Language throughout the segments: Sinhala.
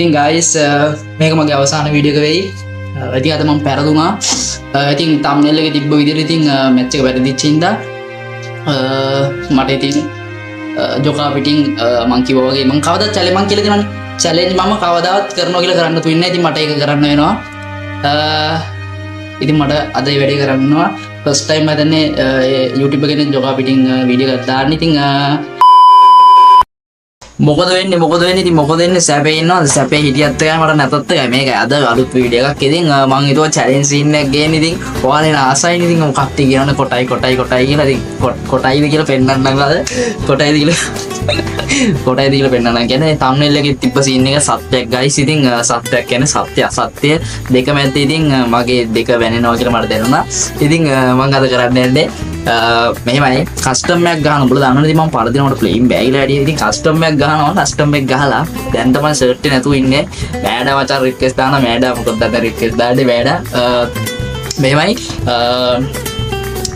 ඉතින් guys මේක මගේ අවසාන වීඩියෝ එක වෙයි. ඉතින් අද මම පෙරදුනා. ඉතින් thumbnail එකේ තිබ්බ විදිහට ඉතින් match එක වැරදිච්ච හින්දා මට ඉතින් ජොකා පිටින් මං කිව්වා වගේ මං කවදාවත් challenge මං කියලා දෙනවනේ. challenge මම කවදාවත් කරනවා කියලා කරන්න තුන්නේ නැහැ. ඉතින් මට ඒක කරන්න වෙනවා. ඉතින් මට අද මේ වැඩේ කරන්නවා. first time මම දන්නේ YouTube එකේ ජොකා පිටින් වීඩියෝ එකක් දාන්න. ඉතින් මොකද වෙන්නේ ඉතින් මොකද වෙන්නේ සැපේ ඉන්නවද සැපේ හිටියත් එකයි මට නැතත් එකයි මේක අද අලුත් වීඩියෝ එකක් ඉතින් මම හිතුවා challenge scene එකක් ගේන්න ඉතින් ඔයාලා ආසයින් ඉතින් කට්ටිය කියනනේ කොටයි කියලා ඉතින් කොටයිද කියලා පෙන්නන්නම් අද කොටයිද කියලා පෙන්නන්නම් කියන්නේ thumbnail එකේ තිබ්බ scene එක සත්‍යයක් guys ඉතින් සත්‍යයක් කියන්නේ සත්‍ය අසත්‍ය දෙක මැද ඉතින් මගේ දෙක වැනෙනවා කියලා මට දැනුණා ඉතින් මම අද කරන්න යන්නේ මෙහෙමයි කස්ටම් එකක් ගන්න උඹලා දන්නවනේ ඉතින් මම පරදිනකොට ප්ලේයින් බෑගිලා වැඩි ඉතින් කස්ටම් එකක් ගන්නවා කස්ටම් එක ගහලා දැන් තමයි සර්ට් එක නැතුව ඉන්නේ මෑඩා මචං රික්වෙස්ට් දානවා මෑඩා මොකද දැන් රික්වෙස්ට් දාන්නේ මෑඩා මෙහෙමයි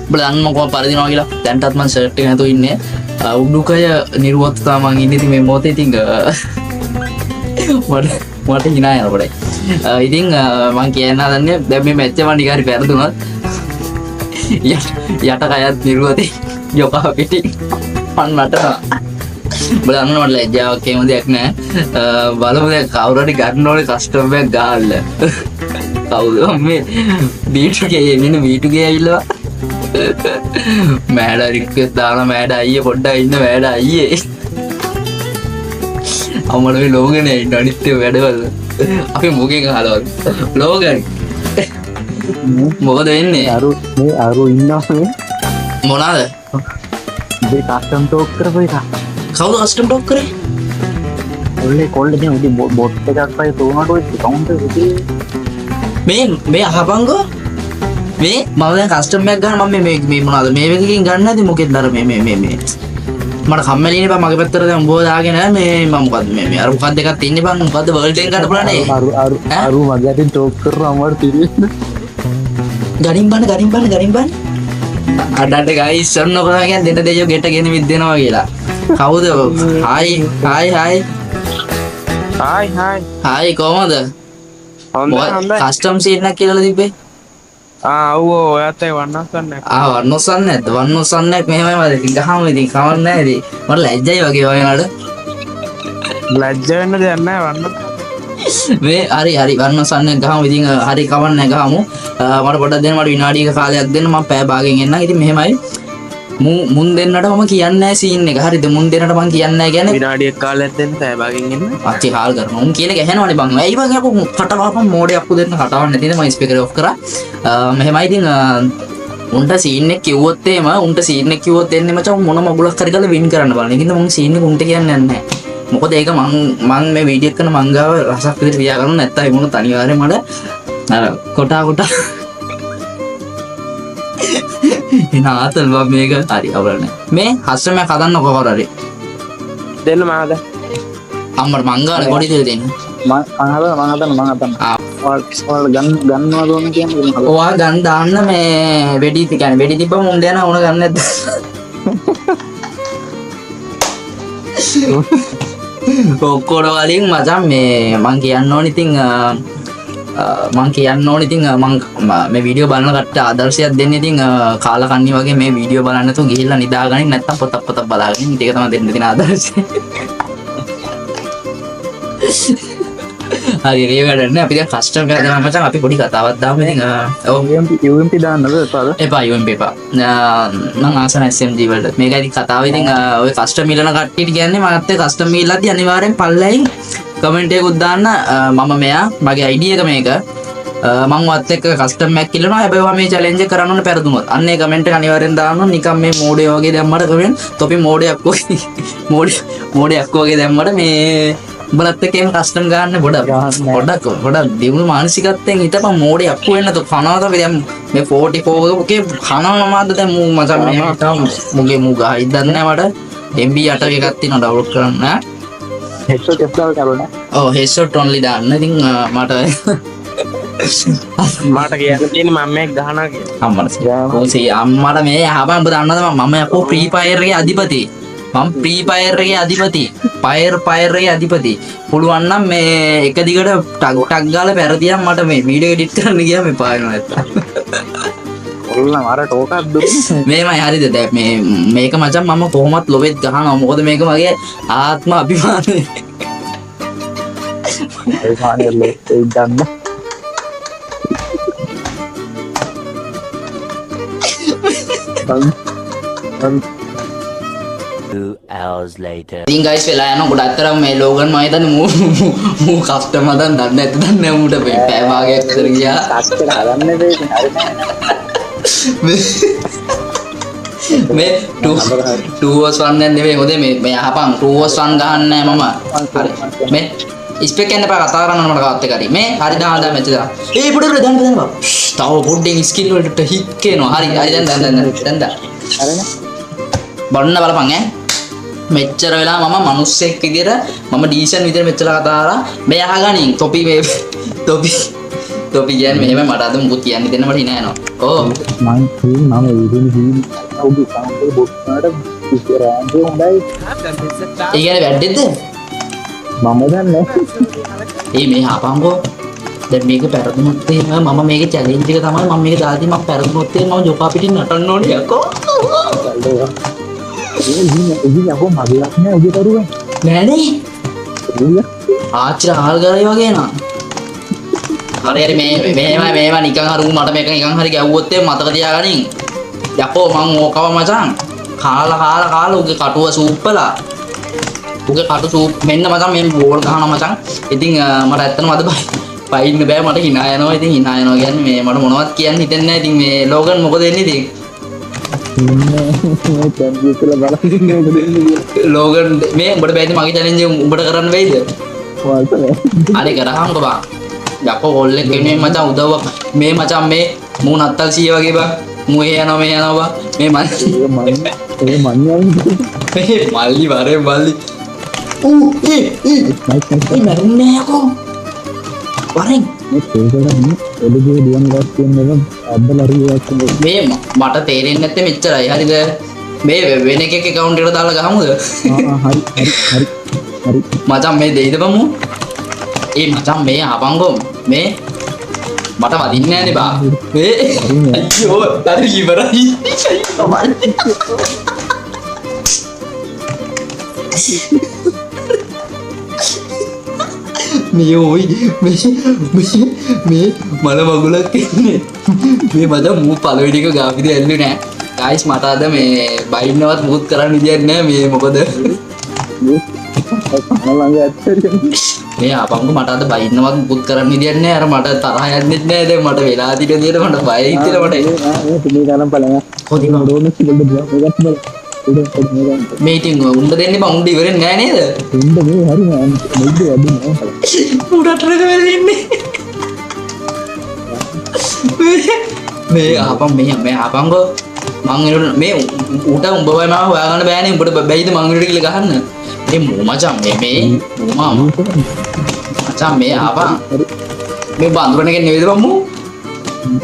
උඹලා දන්නව කොහොම පරදිනවා කියලා දැන්ටත් මම සර්ට් එක නැතුව ඉන්නේ උඩුකය නිර්වෝත්තා මං ඉන්නේ ඉතින් මේ මොහොතේ ඉතින් මට hina යනකොට ඉතින් මං කියන්න හදන්නේ දැන් මේ මැච් එක මම නිකන් හරි පෙරදුනොත් යට කයත් නිරුවතේ යොකා පිටින් මන් නටනවා බලන්න මට ලැජ්ජාවක් එහෙම දෙයක් නෑ බලමු දැන් කවුරු හරි ගන්න ඕනේ කස්ටමර් එකක් ගාල්ල කවුද මේ B2K එන්නේ B2K ඇවිල්ලා මෑඩා රික්වෙස්ට් දානවා මෑඩා අයියේ පොඩ්ඩක් ඉන්න මෑඩා අයියේ අම්මලා මේ ලෝගනේ ඉන්න අනිත් වැඩවල අපි මොකෙන් අහලවද ලෝගනේ මොකද වෙන්නේ අරු ඉන්නවා මොනවාද මේ කස්ටම් ටෝක් කරපු එක කවුද කස්ටම් ටෝක් කරේ කොල්ලේ දැන් උදේ බොට් එකක් පයි තෝනට ඔය account එකේ මේ අහපංගෝ මේ මම දැන් කස්ටම් එකක් ගන්න මම මේ මොනවාද මේ එකකින් ගන්න නැති මොකෙන්ද අර මේ මට කම්මැලිනේ බං මගේ පැත්තට දැන් උඹව දාගෙන මේ මම මොකද්ද මේ අර මොකක්ද එකක් තින්නේ බං මොකද්ද වර්ල්ඩ් එක ගන්න බලන්නේ අරු මගේ අතින් ටෝක් කරනවා අමාරු තිරින්න ගරින් බන්න අඩට ගයිස් සන්න කොහා කියන්නේ දෙන්න දෙයියෝ ගෙට ගෙන විද්දෙනවා කියලා කවුද හායි කොහමද හොඳයි කස්ටම් සීන් එකක් කියලා තිබ්බේ ඔව් ඔයත් ඒ වන්නස්සන්නේ වන්නස්සන්නේ නැද්ද වන්නස්සන්නේ මෙහෙමයි මම ඉතින් ගහමු ඉතින් කවන්න නැහැ ඉතින් මට ලැජ්ජයි වගේ වයනට ලැජ්ජ වෙන්න දෙයක් නැහැ වන්න මේ හරි වන්නස්සන්නේ ගහමු ඉතින් හරි කවන්නේ ගහමු මට පොඩ්ඩක් දෙන්න මට විනාඩියක කාලයක් දෙන්න මම පැය භාගෙන් එන්නම් ඉතින් මෙහෙමයි මුන් දෙන්නට මම කියන්නේ නැහැ සීන් එක හරිද මුන් දෙන්නට මම කියන්නේ නැහැ කියන්නේ විනාඩියක් කාලයක් දෙන්න පැය භාගෙන් එන්න අච්චි හාල් කරනවා උන් කියන එක ඇහෙනවනේ බං ඇයි බං යකෝ කටවහපන් මෝඩේ අප්පු දෙන්න කටවන්න නැතිද මම ස්පීකර් ඔෆ් කරා මෙහෙමයි ඉතින් උන්ට සීන් එක කිව්වොත් එහෙම උන්ට සීන් එක කිව්වොත් එන්නේ මචං මොන මගුලක් හරි කරලා වින් කරන්න බලන්න. ඒකින්ද මම සීන් එක උන්ට කියන්නේ නැහැ. මොකද ඒක මං මේ වීඩියෝ එක කරන මංගාව රසක් විදිහට තියා ගන්න නැත්තම් ඒ මොන තනිවාරේ මට අර කොටා එන ආතල් බබ් මේක හරි අවරන්නේ. මේ හස්රම කදන්න කොහොමද හරි. දෙන්න මාද. අම්මට මංගානේ පොඩි දෙයක් දෙන්න. මං හදන්න. ඔයාලා ගන්නවා දෝන කියන්නේ. ඔයා ගන්න දාන්න මේ වෙඩි කියන්නේ වෙඩි තිබ්බම උන් දෙන උන ගන්න නැද්ද? ඔක්කොර වලින් මචං මේ මං කියන්න ඕනේ ඉතින් මේ වීඩියෝ බලන කට්ට ආදර්ශයක් දෙන්න ඉතින් කාලා කන්නේ වගේ මේ වීඩියෝ බලන්න නැතුව ගිහිල්ලා නිදාගනින් නැත්තම් පොතක් බලාගෙන ඉතින් ඒක තමයි දෙන්න තියෙන ආදර්ශය. හරි ඒ වැඩන්නේ අපි දැන් කස්ටම් එකක් දාමු මචං අපි පොඩි කතාවක් දාමු ඉතින් UMP දාන්නද එපා UMP එපා මං ආසන SMG වලට මේක ඉතින් කතාව ඉතින් ඔය කස්ටම් මිලන කට්ටියට කියන්නේ මාත් ඒ කස්ටම් මිලද්දි අනිවාර්යෙන් පල්ලෙයින් කමෙන්ට් එකකුත් දාන්න මම මෙයා මගේ ID එක මේක මං වත් එක්ක කස්ටම් එකක් ඉල්ලනවා හැබැයි ඔයා මේ චැලෙන්ජ් එක කරන්න ඕන පෙරදුනොත් අන්න ඒ කමෙන්ට් එක අනිවාර්යෙන් දාන්න නිකන් මේ මෝඩේ වගේ දැම්මට කමෙන්ට් තොපි මෝඩයක් වගේ දැම්මට මේ බලත් එකෙන් කස්ටම් ගන්න පොඩක් දියුණු මානසිකත්වයෙන් හිටපන් මෝඩේ අප්පු වෙන්න તો කනවා තමයි දැන් මේ 44 ඔකේ කනවා මාද දැන් මූ මචං මේ මුගේ මූ ගහයි දන්නේ නැහැ මට MB 8 එකක් තියෙනවා ඩවුන්ලෝඩ් කරන්න headshot එප්දාල් කරලා ඔව් headshot only දාන්න ඉතින් මට කියන්න තියෙන්නේ මම මේක ගහනවා කියලා අම්මට මේ අහපන් ඔබ දන්නවද මම යකෝ ෆ්‍රී ෆයර් එකේ අධිපති මම ෆ්‍රී ෆයර් එකේ අධිපති. ෆයර් එකේ අධිපති. පුළුවන් නම් මේ එක දිගට ටක් ගාලා පෙරදියම් මට මේ වීඩියෝ එඩිට් කරන්න ගියාම එපා වෙනවා නැත්තම්. ඔල්ලා මාර ටෝකක් දුන්නේ. මේමයි හරිද? දැන් මේක මචං මම කොහොමත් ලොවෙත් ගහනවා. මොකද මේක මගේ ආත්ම අභිමානයි. ඒ කාණේ ලොත් ඉඳන්න. 2 hours later. ඉතින් guys වෙලා යනවා ගොඩක් තරම් මේ ලෝගන් මම හිතන්නේ මූ කස්ටමර් දැන් දන්නේ නැති දන්නේ මූට පැය භාගයක් විතර ගියා. කස්ටමර් හදන්නේ දෙන්නේ හරි. මේ 2 1 නෙවෙයි හොදේ මේ අහපන් 2 1 ගහන්නේ මම. හරි. මේ ස්පෙක් එකෙන් එපා කතා කරන්න මට කාත් එක හරි. මේ හරි දාන්න මැච් එක. ඒ පුඩු දැන් බා. තව පොඩ්ඩෙන් ස්කිල් වලට හික් කරනවා. හරි. හරි දැන් හරිනේ. බලන්න බලපන් ඈ. මෙච්චර වෙලා මම මිනිස්සෙක් විදියට මම ඩීසන් විදියට මෙච්චර කතා කරා. මේ අහගනින් තොපි මේ තොපි කියන්නේ මෙහෙම මට අද මුකුත් කියන්න දෙන්න මට හිනා යනවා. ඕ මම ඉතින් අවුදු සාම්පේ බොක්නාට ඉස්සරහට හොඳයි. ඒ කියන්නේ වැද්දෙද්ද? මම දන්නේ. ඒ මේ හපංගෝ දැන් මේක පෙරදුනොත් එහෙම මම මේකේ චැලෙන්ජ් එක තමයි මම මේක දාලා තියෙන්නේ මම පෙරදුනොත් එහෙම මම ජොකා පිටින් නටන්න ඕනේ යකෝ. ඉතින් යකෝ මගලක් නෑ ඔබ කරුවා. නෑනේ. ආච්චි ආල් කරයි වගේ නා. හරි මේවා නිකන් හරි මට මේක නිකන් හරි ගැව්වොත් එහෙම මතක තියාගනින්. යකෝ මං ඕකව මචං කාලා උගේ කටුව සූප්පලා. උගේ කටු සූප් මෙන්න මචං මේ බෝල් ගහනවා මචං. ඉතින් මට ඇත්තටම අද පයින්න බෑ මට hina යනවා. ඉතින් hina යනවා කියන්නේ මේ මට මොනවත් කියන්න හිතෙන්නේ නැහැ. ඉතින් මේ ලෝගන් මොකද වෙන්නේ ඉතින්? ලෝගන් මේ උඹට බෑද මගේ චැලෙන්ජ් එක උඹට කරන්න වෙයිද? අනේ කරහම්කෝ බා. යකෝ කොල්ලෙක් වෙනුවෙන් මචං උදව්වක් මේ මචං මේ මූ නත්තල් සීය වගේ බා. මූ එහෙ යනවා මේ යනවා බා. මේ මල්ලි වරේ මල්ලි. ඒ මරුන්නේ යකෝ. වරෙන් මේ මට තේරෙන්නේ නැත්තේ මෙච්චරයි. හරිද? මේ වෙන එකක account එකට දාලා ගහමුද? හරි. මචං මේ දෙයිද බමු? ඒ මචං මේ ආපංගෝ මේ මට වදින්නේ නැහනේ බා. මේ අයියෝ හරි ඉවරයි. මේ ඔයි මේ මල මගුලක් ඉන්නේ. මේ මචං මූ පළවෙනි එක ගාපිද ඇල්ලුවේ නෑ. ගයිස් මට අද මේ බයින්නවත් මුකුත් කරන්න විදියක් නෑ. මේ මොකද මේ ආපංගු මට අද බයින්නවත් මුකුත් කරන්න විදියක් නෑ. අර මට තරහ යන්නෙත් නෑ. දැන් මට වෙලා තියෙන දේට මට බයයි කියලා මට. කොහොමද මේ ඉතින් උණ්ඩ දෙන්නේ බං උණ්ඩ ඉවරෙන්නේ නෑ නේද? උණ්ඩ මේ හරි නෑ. මෙද්ද වැඩි නෑ. උඩට වෙලින්නේ. මේ ආපම් මේ ආපංගෝ මං එනකොට මේ උට උඹ වයි මාව හොයාගන්න බෑනේ. උඹට බැයිද මං එනකොට කියලා ගහන්න? මේ මෝ මචං මේ මාම මචං මේ ආපම් මේ බඳුරන එක නෙවෙයිද බම්මු?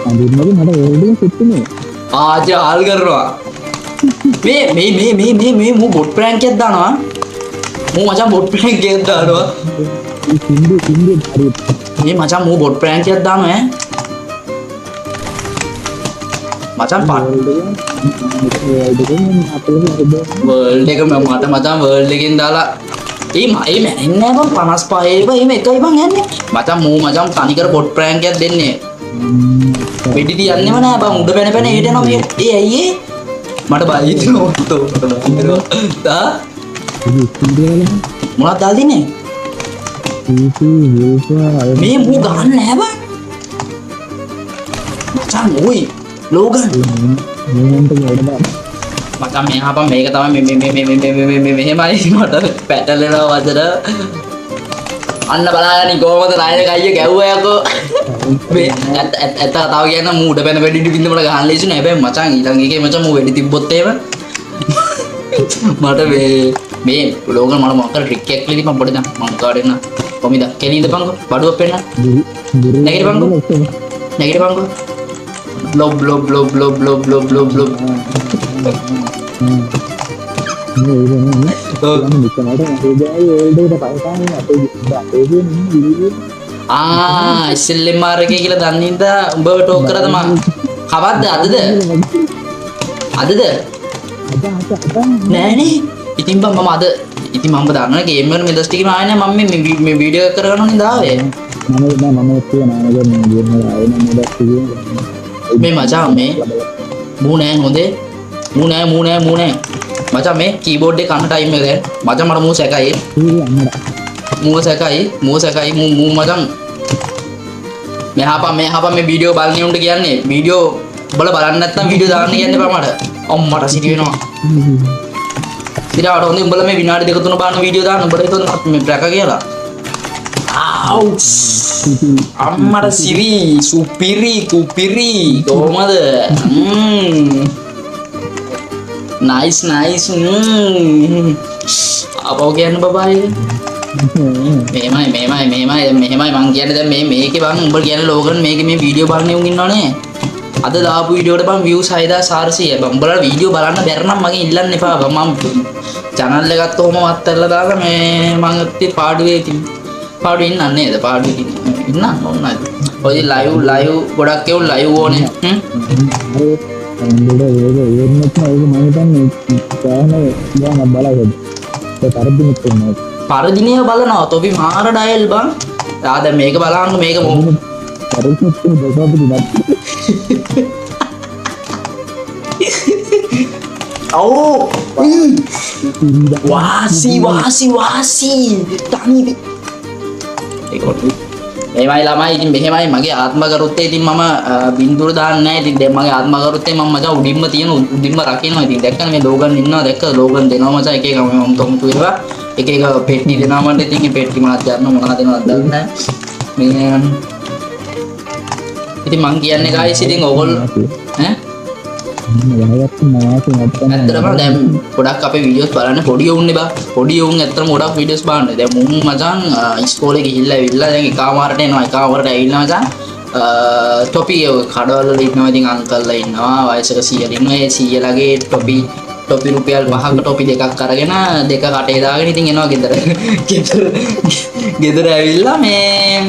අඳුරනගේ මට ඕඩිය සිත්තුනේ. ආජ ආල් කරනවා. මේ මූ බොට් ප්‍රෑන්ක් එකක් දානවා. මූ මචං බොට් ප්‍රෑන්ක් එකක් දානවා. සින්දු හරි. මේ මචං මූ බොට් ප්‍රෑන්ක් එකක් දානවා ඈ. මචං වර්ල්ඩ් එක මට මචං වර්ල්ඩ් එකෙන් දාලා ඒ මැරෙන්නේ නෑ බං 55 එහෙම එකයි බං යන්නේ. මචං මූ මචං තනිකර බොට් ප්‍රෑන්ක් එකක් දෙන්නේ. වෙඩි තියන්නේම නෑ බං උඩ පැන පැන හෙට යනවා මේ. ඒ ඇයි ඒ? මට බය හිතෙනවා. තා මොනවද දාලා තින්නේ? මේ මූ ගහන්න නෑ බං. මචං ඔයි ලෝගන් මචං මේ ආපම් මේක තමයි මෙහෙමයි මට පැටලෙනවා වචන. අන්න බලාගනි කොහොමද ණයක අයිය ගැව්වා යකෝ. මේ ඇත්ත කතාව කියන්න මූ උඩ පැන වෙඩි බින්ද මට ගහන්න ලේසි නෑ. හැබැයි මචං ඊළඟ එකේ මචං මූ වෙඩි තිබ්බොත් එහෙම මට මේ ලෝගන් මට මොකක් කර ට්‍රික් එකක් ලියපන් පොඩි දැන් මම කාඩ් එන්න කොමිද කෙලින්දපන්කෝ බඩුවක් පෙන්න නැගිටපන්කෝ බ්ලොබ් ඉස්සෙල්ලෙන් මාරකේ කියලා දන්නින්ද උඹව ටෝක් කරද මම කවද්ද අදද නෑනේ ඉතින් බං මම අද ඉතින් මම දන්නවා ගේම් එක මෙදස් ටිකේ ආයෙ මම මේ වීඩියෝ එක කරගන්න ඕනේ දාවේ මේ මචං මේ මූ නෑ හොඳේ මූ නෑ මචං මේ කීබෝඩ් එක කන්න ටයිම් එක දැන් මචං මට මූ සැකයි මූ මචං මෙහාපන් මේ වීඩියෝ බලන්නේ උන්ට කියන්නේ වීඩියෝ බලන්න නැත්නම් වීඩියෝ දාන්න කියන්න එපා මට අම්මට සිටි වෙනවා ඉතින් හොඳින් උඹලා මේ විනාඩි දෙක තුන බලන වීඩියෝ දාන්න උඹට හිතුවද මේ බ්‍රැක කියලා අම්මට සිරි සුපිරි කුපිරි කොහමද නයිස් අපෝ කියන්න බබායි මෙහෙමයි මං කියන්නේ දැන් මේකේ බං උඹ කියන්නේ ලෝගන් මේකේ මේ වීඩියෝ බලන්නේ උන් ඉන්නවනේ අද දාපු වීඩියෝ එකට බං views 6400 බං උඹලා වීඩියෝ බලන්න බැර නම් මගෙන් ඉල්ලන්න එපා බං මම channel එකත් ඔහොම වත්තරලා දාලා මේ මං ඉතින් පාඩුවේ ඉන්නන්නේ නේද පාඩුවේ ඉන්න ඕනයි ඔය ලයිව් ගොඩක් ඒවුන් ලයිව් ඕනේ පරදිනය බලනවා තොපි මාර ඩයල් බං ආ දැන් මේක බලන්න මේක Oh, wasi tani මේමයි ළමයි ඉතින් මෙහෙමයි මගේ ආත්ම කරුත්තේ ඉතින් මම බින්දුර දාන්නේ නැහැ ඉතින් දැන් මගේ ආත්ම කරුත්තේ මම මචං උඩින්ම තියෙන උඩින්ම රකින්නවා ඉතින් දැක්කනේ මේ ලෝගන් ඉන්නවා දැක්ක ලෝගන් දෙනවා මචං එක එක මම තොමුතු වෙනවා එක එක පෙට්ටි දෙනවා මට ඉතින් මේ පෙට්ටි මාත් ගන්න මොනවද දෙනවද දන්නේ නැහැ මේ ඉතින් මං කියන්නේ guys ඉතින් ඕගොල්ලෝ ඈ ඇත්තටම දැන් ගොඩක් අපේ වීඩියෝස් බලන්න පොඩි උන්නේ බා පොඩි උන් ඇත්තටම ගොඩක් වීඩියෝස් බලන්න දැන් මුන් මචං ඉස්කෝලේ ගිහිල්ලා ඇවිල්ලා දැන් එකමාරට එනවා එකමාරට ඇවිල්ලා මචං ටොපි කඩවල වල ඉන්නවා ඉතින් අංකල්ලා ඉන්නවා වයසක 100 ඉන්නවා ඒ 100ලගේ ටොපි රුපියල් 5ක ටොපි දෙකක් අරගෙන දෙක කටේ දාගෙන ඉතින් එනවා ගෙදර ඇවිල්ලා මේ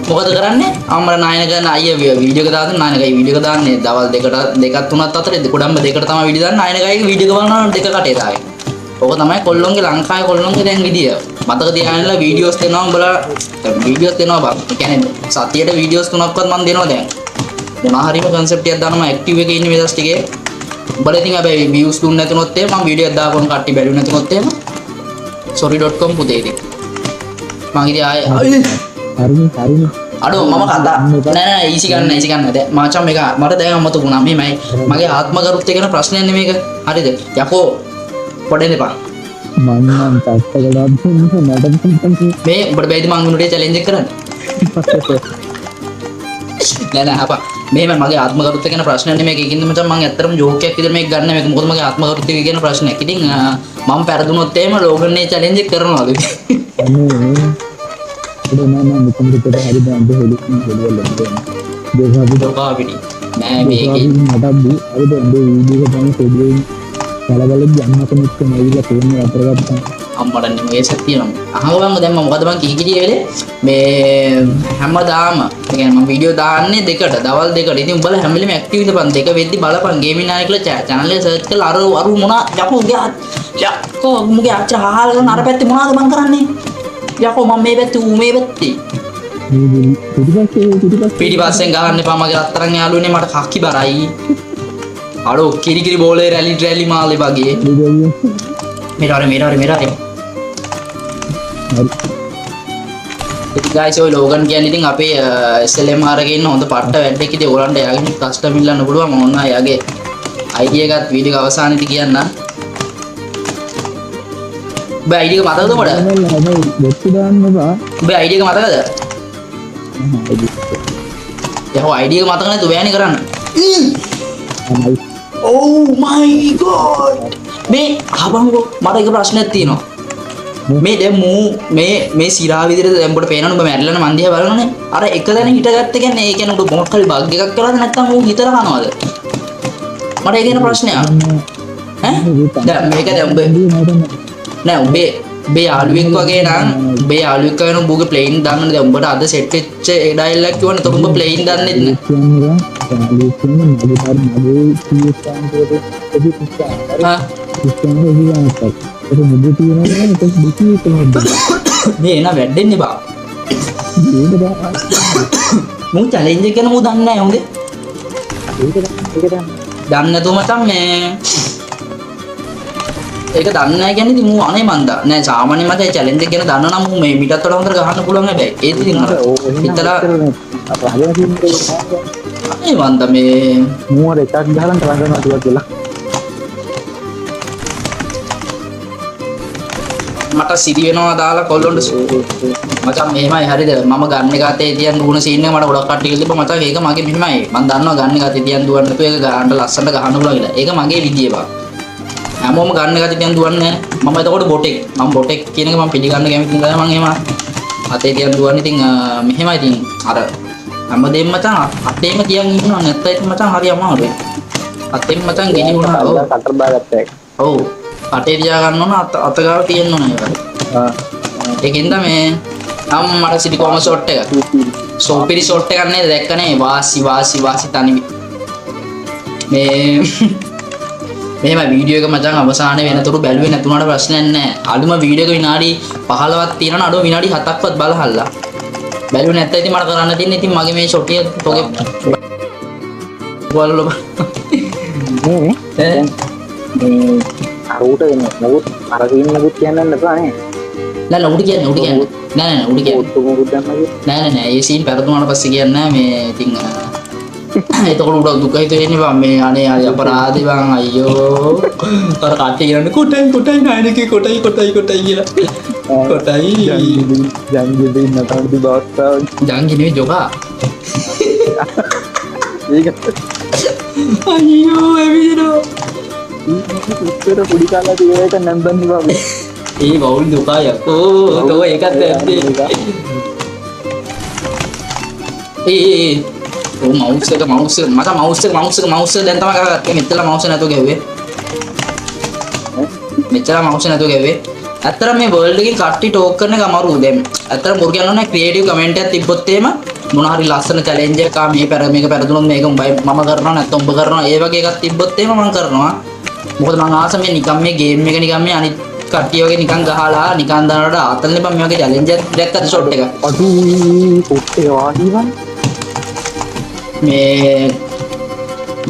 මොකද කරන්නේ අම්මලා නායක අයියා වීඩියෝ එක දාන්න නායකයි වීඩියෝ එක දාන්නේ දවල් දෙකක් තුනක් අතර කොඩම්බ දෙකට තමයි වීඩියෝ දාන්නේ නායකයි වීඩියෝ එක බලනවා දෙක කටේ දාගෙන ඕක තමයි කොල්ලොන්ගේ ලංකාවේ කොල්ලොන්ගේ දැන් විදිය මතක තියාගන්නලා වීඩියෝස් දෙනවා උඹලා වීඩියෝස් දෙනවා බං ඒ කියන්නේ සතියට වීඩියෝස් 3ක්වත් මම දෙනවා දැන් මොනවා හරිම concept එකක් දානවා ඇක්ටිව් එකේ ඉන්නේ මේ දවස් ටිකේ උඹලා ඉතින් හැබැයි views දුන්න නැතුනොත් එහෙම මම වීඩියෝ එක දාපුවම කට්ටි බැලුවේ නැතුනොත් එහෙම sorry.com පුතේ ඉතින් මම ඉතින් ආයේ හරිනේ අඩෝ මම කතා නෑ ඊසි ගන්න දැන් මාචම් මේක මට දැන් අමතක වුණා මෙහෙමයි මගේ ආත්ම කරුත්තේ ගැන ප්‍රශ්නයක් නෙමේක හරිද යකෝ පොඩෙන් එපා මම තාත්තකට මේ උඹට බැයිද මං උන්ට චැලෙන්ජ් එක කරන්න නෑ අපා මෙහෙම මගේ ආත්ම කරුත්තේ ගැන ප්‍රශ්නයක් නෙමේක ඒකින්ද මචං මං ඇත්තටම ජෝක් එකක් විදිහට මේක ගන්න මේක මොකද මගේ ආත්ම කරුත්තේ ගැන ප්‍රශ්නයක් ඉතින් මම පෙරදුනොත් එහෙම ලෝගන් මේ චැලෙන්ජ් එක කරනවාලු නෑ මේකේ අම්මට නෙමෙයි සත්‍යනවා අහවම දැන් මම මොකද මං කීකිරිය වෙලේ මේ හැමදාම ඒ කියන්නේ මම වීඩියෝ දාන්නේ දෙකට දවල් දෙකට ඉතින් උඹලා හැම වෙලෙම ඇක්ටිව් ඉඳපන් දෙක වෙද්දි බලපන් ගේමින් නාය කියලා channel එක සර්ච් කරලා අර මොනා යකෝ මුගේ අච්චර හාල් කරන අර පැත්තේ මොනවද මං කරන්නේ යකෝ මම මේ පැත්තේ ඌ මේ පැත්තේ පිටිපස්සෙන් ගහන්න එපා මගේ රත්තරන් යාළුවනේ මට කක්කි බරයි අර කිරිකිරි බෝලේ රැලි මාලේ වගේ මෙරාරේ ඉතින් guys ඔය ලෝගන් කියන්නේ ඉතින් අපේ SLM එකේ ඉන්න හොඳ පට්ට වැඩ එකක් ඉතින් ඕගලන්ට එයාගෙන් කස්ටම් ඉල්ලන්න පුළුවන් මොන එයාගේ ID එකත් වීඩියෝ එක අවසානයේදී කියන්න ඔබ ID එක මතකද මොඩ බොක්ස් දාන්න බා ඔබ ID එක මතකද යහෝ ID එක මතක නැතුව බෑනේ කරන්න oh my god මේ අහපන්කෝ මට එක ප්‍රශ්නයක් තියෙනවා මේ දැන් මේ සිරා විදිහට දැන් ඔබට පේනවනේ ඔබ මැරිලා මන් දිහා බලනනේ අර එක දැන හිටගත්ත කියන්නේ ඒ කියන්නේ ඔබ මොකක් හරි බග් එකක් කරලාද නැත්නම් ඌ හිතලා කනවද මට ඒ කියන ප්‍රශ්නයක් දැන් මේක දැන් උඹ නෑ උඹේ යාළුවෙක් වගේ නම් උඹේ යාළුවෙක් වගේ නම් උඹගේ ප්ලේන් දාන්න දැන් උඹට අද සෙට් වෙච්ච ඒ ඩයලොග් කියවන එතකොට උඹ ප්ලේන් දන්නේ මේ එන වැඩෙන්නේ බා මු චැලෙන්ජ් එක ගැන මු දන්නේ නැහැ උඹේ දන්නේ නැතුව මචං මේ ඒක දන්නේ නැහැ කියන්නේ ඉතින් මු අනේ මන් දා නෑ සාමාන්‍ය මට ඒ චැලෙන්ජ් එක ගැන දන්න නම් මු මේ මිටත් වල හොඳට ගහන්න පුළුවන් හැබැයි ඒත් ඉතින් අර හිතලා අනේ මන් දා මේ මුවර එකක් ගහලා තරංගනවා ටිකක් කියලා මට සිරි වෙනවා දාලා කොල්ලොන්ට මචං මෙහෙමයි හරිද මම ගන්න එක අතේ තියන් දුවන සීන් එක මට ගොඩක් කට්ටිය කියලා තිබ්බා මචං ඒක මගේ මෙහෙමයි මම දන්නවා ගන්න එක අතේ තියන් දුවන්න නැතුව ඒක ගන්න ලස්සනට ගහන්න පුළුවන් කියලා ඒක මගේ විදිය බා හැමෝම ගන්න එක අතේ තියන් දුවන්නේ මම එතකොට බොටෙක් මම බොටෙක් කියන එක මම පිළිගන්න කැමති නෑ මම එහෙම අතේ තියන් දුවන්නේ ඉතින් මෙහෙමයි ඉතින් අර හැමදේම මචං අතේම තියන් ඉන්නවා නැත්නම් මචං හරි අමාරුයි අතෙන් මචං ගෙඩි වුණා ඔව් කටර් බාගත් එක ඔව් අතේ තියා ගන්න ඕන අත ගාව තියෙන්න ඕන ඒක ඒකින්ද මේ මට සිලිකෝම ෂොට් එක සෝපිරි ෂොට් එකක් නේද දැක්කනේ වාසි තනි මේ මෙහෙම වීඩියෝ එක මචං අවසානයේ වෙනතුරු බැලුවේ නැතුණාට ප්‍රශ්නයක් නැහැ අඩුම වීඩියෝ එක විනාඩි 15ක් තියෙනවා අඩුම විනාඩි 7ක්වත් බලහල්ලා බැලුවේ නැත්නම් ඉතින් මට කරන්න තියෙන්නේ ඉතින් මගේ මේ ෂොට් එක තෝගේ බලල මේ අරුට එන්නේ මොකද අර කින්නකුත් කියන්නේ නැතුව නේ නෑ උඩ කියන්නේ නෑ උඩ කියන්නේ නෑ ඒ සීන් පෙරදුනාට පස්සේ කියන්නේ මේ ඉතින් එතකොට උඩ දුක හිතෙන්නේ බං මේ අනේ අපරාධි බං අයියෝ අර කට්ටිය කියන්නේ කොටයි නායනකේ කොටයි කියලා කොටයි ජංගි දෙන්න තමයි බවස්තාව ජංගි නෙවෙයි ජොකා ඒක අයියෝ එවිදෝ උත්තර පුඩි කාලා තියෙක නන්දන්නේ බබ ඒ වවුල් දුකා යකෝ තෝ ඒකත් ඇත්තේ ඒ ඔව් මවුස් එක මට මවුස් එක දැන් තමයි කරගත්තේ මෙච්චර මවුස් නැතුව ගැව්වේ ඇත්තටම මේ වර්ල්ඩ් එකකින් කට්ටි ටෝක් කරන එක අමාරු දැන් ඇත්තටම මොකද කියනවනේ ක්‍රියේටිව් කමෙන්ට් එකක් තිබ්බොත් එහෙම මොන හරි ලස්සන චැලෙන්ජ් එකක් මේක පෙරදුනොත් මේක මම කරනවා නැත්නම් උඹ කරනවා ඒ වගේ එකක් තිබ්බොත් එහෙම මම කරනවා මොකද මම ආස මේ නිකන් මේ ගේම් එක නිකන් මේ අනිත් කට්ටිය වගේ නිකන් ගහලා නිකන් දානට ආතල්නේ බම් මේ වගේ චැලෙන්ජ් එකක් දැක්කද ෂොට් එක අඩු ෂොට් එක වාඩිවන් මේ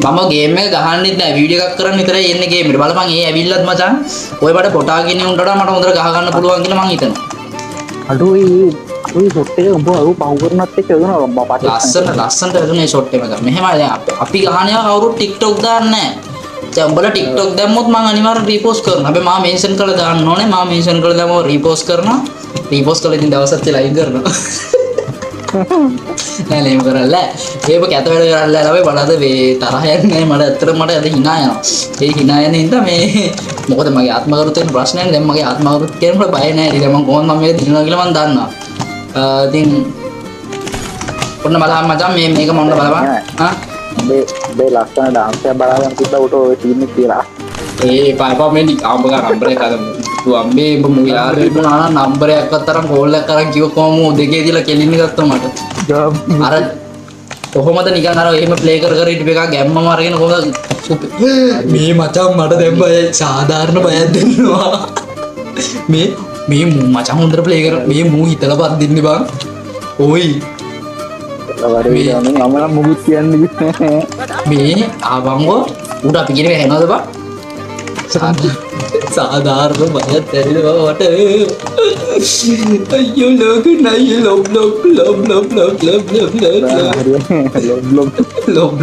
මම ගේම් එක ගහන්නෙත් නෑ වීඩියෝ එකක් කරන්න විතරයි එන්නේ ගේම් එකට බලපන් ඒ ඇවිල්ලත් මචං ඔය බඩ පොටා කියන උන්ට වඩා මට හොඳට ගහ ගන්න පුළුවන් කියලා මං හිතනවා අඩුයි ෂොට් එක උඹ අරු පහු කරනත් එක්ක යනවා පාට ලස්සනට වැදුනේ ෂොට් එක මෙහෙමයි දැන් අපි ගහනවා කවුරුත් TikTok දාන්නේ නෑ දැන් උඹලා TikTok දැම්මොත් මම අනිවාර්යෙන් රීපෝස්ට් කරනවා හැබැයි මම මෙන්ෂන් කරලා දාන්න ඕනේ මම මෙන්ෂන් කරලා දැම්මම රීපෝස්ට් කරනවා රීපෝස්ට් කරලා ඉතින් දවසත් ලයිව් කරනවා නෑ නේම කරලා ඒක කැත වැඩ කරලා ළමයි බලද්ද මේ තරහ යන්නේ මට ඇත්තටම මට අද hina යනවා ඒ hina යන හින්දා මේ මොකද මගේ ආත්මගරුත්වයෙන් ප්‍රශ්නයක් නෑ දැන් මගේ ආත්මගරුත්වය කියනකොට බය නෑ ඉතින් මම කොහොමද මේක දිනනවා කියලා මම දන්නවා ඉතින් ඔන්න බලන්න මචං මේක මොන්න බලපන් බේ ලස්සන ඩාන්ස් එකක් බලාගෙන තිබ්බා උට ඔය ටීම් එක කියලා ඒ පාපා මේ නිකාම්බ ගා නම්බර් එක අද අම්බේ උඹ මු යාර වෙන්නා නම්බර් එකක් අතරම් කෝල් එකක් කරන් කිව්ව කොහොම දෙකේ දීලා කෙලින්න ගත්තා මට අර කොහොමද නිකන් අර එහෙම ප්ලේ කර හිටපු එකක් ගැම්මම අරගෙන කොහොමද මේ මචං මට දැන් බය සාධාරණ බයක් දෙන්නවා මේ මචං හොඳට ප්ලේ කර මේ මූ හිතලපත් දෙන්නේ බං ඕයි මම නම් මුකුත් කියන්නේ මේ ආවංගෝ උඩ අපි කියන එක හෙනවද බං සාධාරණ බයක් දැනෙනවා මට අයියෝ ලෝක නයි ලොබ්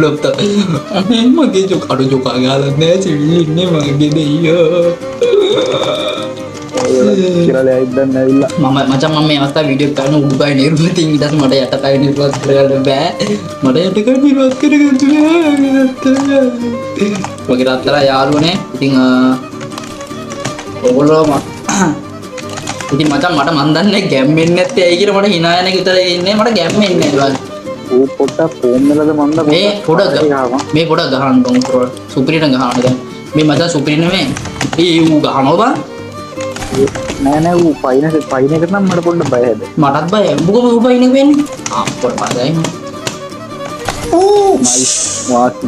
අනේ මගේ ජොකා ගාලා නෑ සිවිල් ඉන්නේ මගේ දෙයියෝ කියලා ඇයිදන්න ඇවිල්ලා මම මචං මම මේ අවස්ථාවේ වීඩියෝ කරන උඩුකය නිරුත් තින් ඊට පස්සේ මට යටකය නිරුත් කරගන්න බෑ මට යටකය නිරුත් කරගන්න බෑ මගේ රත්තර යාළුවනේ ඉතින් ඔයගොල්ලෝ ඉතින් මචං මට මන් දන්නේ ගැම්මෙන්නේ නැත්තේ ඇයි කියලා මට hina යන එක විතරයි ඉන්නේ මට ගැම්මෙන්නේ නැහැ ඌ පොඩ්ඩක් ෆෝන් වලද මන්ද මේ පොඩක් ගහන්න ඕන සුපිරිට ගහන්න දැන් මේ මචං සුපිරි නෙමෙයි. ඌ ගහනවා බං. නෑ ඌ පයින් එකට නම් මට පොඩ්ඩක් බය හැබැයි. මටත් බයයි. මොකද ඌ පයින් එක වෙන්නේ? පොඩ බයයි. නයිස් වාසි.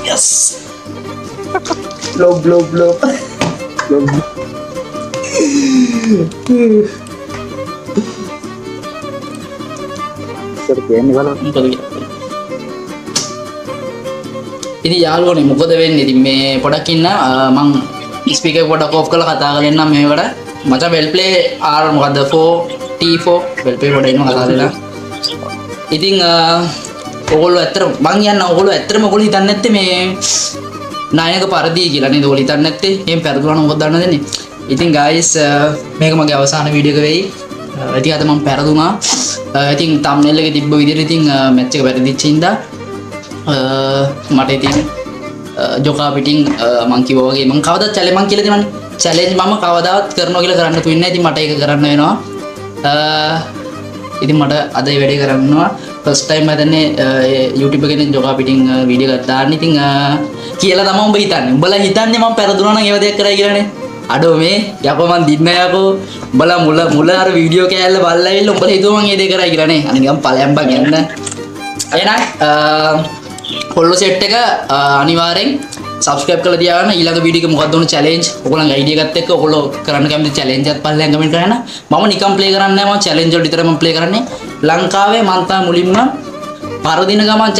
Yes. Blow. සර් කියන්නේ බලන්න. ඉතින් යාළුවනේ මොකද වෙන්නේ? ඉතින් මේ පොඩක් ඉන්න මං ස්පීකර් එක පොඩක් ඔෆ් කරලා කතා කරගෙන නම් මේවට මචං well play R මොකද 4T4 well play පොඩ ඉන්න කතා කරලා. ඉතින් ඔයගොල්ලෝ ඇත්තටම මං කියන්න ඔයගොල්ලෝ ඇත්තටම ඔයගොල්ලෝ හිතන්නේ නැත්තේ මේ නායක පරදී කියලා නේද? ඔයගොල්ලෝ හිතන්නේ නැත්තේ එහෙම පෙරදුනා මොකද දන්නද දෙන්නේ? ඉතින් guys මේක මගේ අවසාන වීඩියෝ එක වෙයි. ඉතින් අද මම පෙරදුනා. ඉතින් thumbnail එකේ තිබ්බ විදිහට ඉතින් මැච් එක වැරදිච්ච හින්දා මට ඉතින් ජොකා පිටින් මං කිව්වා වගේ මං කවදාවත් චැලෙන්ජ් මං කියලා දෙනවනේ. චැලෙන්ජ් මම කවදාවත් කරනවා කියලා කරන්න තුන්නේ නැහැ. ඉතින් මට ඒක කරන්න වෙනවා. ඉතින් මට අද මේ වැඩේ කරන්නවා. ෆස්ට් ටයිම් මම දන්නේ YouTube එකේ ජොකා පිටින් වීඩියෝ එකක් දාන්න. ඉතින් කියලා තමයි උඹ හිතන්නේ. උඹලා හිතන්නේ මම පෙරදුනා නම් ඒව දෙයක් කරයි කියලානේ. අඩෝ මේ යකෝ මන් දින්න යකෝ උඹලා මුල අර වීඩියෝ කෑල්ල බලලා ඇවිල්ලා උඹලා හිතුවා මං ඒ දේ කරයි කියලා නේ. අනේ නිකන් ඵලයන් බං යන්න. එහෙනම් ෆොලෝ සෙට් එක අනිවාර්යෙන් subscribe කරලා තියාගන්න. ඊළඟ වීඩියෝ එක මොකක්ද උන challenge ඔයගොල්ලන්ගේ අයිඩියා එකත් එක්ක ඔයගොල්ලෝ කරන්න කැමති challenge එකත් පල්ලෙන් කමෙන්ට් කරන්න. මම නිකන් play කරන්නේ නැහැ. මම challenge වල විතරයි මම play කරන්නේ. ලංකාවේ මම තමයි මුලින්ම පරදින ගමන්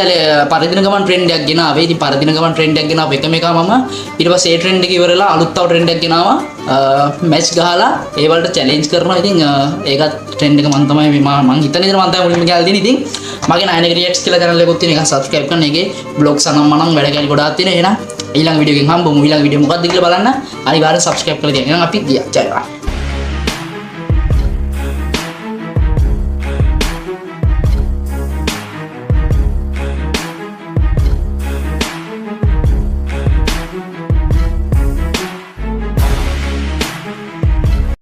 ට්‍රෙන්ඩ් එකක් ගෙනාවේ. ඉතින් පරදින ගමන් ට්‍රෙන්ඩ් එකක් ගෙනාව එකම එක මම ඊට පස්සේ ඒ ට්‍රෙන්ඩ් එක ඉවරලා අලුත් තව ට්‍රෙන්ඩ් එකක් ගෙනාවා. මැච් ගහලා ඒ වලට challenge කරනවා. ඉතින් ඒකත් ට්‍රෙන්ඩ් එක මම තමයි මම හිතන විදිහට මම තමයි මුලින්ම ගාලා දෙන්නේ. ඉතින් මගේ නයනක රියැක්ට්ස් කියලා channel එකකුත් තියෙන එක subscribe කරන්න. ඒකේ vlogs අනම් මනම් වැඩ කැලි ගොඩාක් තියෙනවා. එහෙනම් ඊළඟ වීඩියෝ එකෙන් හම්බෙමු. ඊළඟ වීඩියෝ මොකක්ද කියලා බලන්න අනිවාර්යෙන් subscribe කරලා තියන්න. එහෙනම් අපි ගියා. ජය වේවා.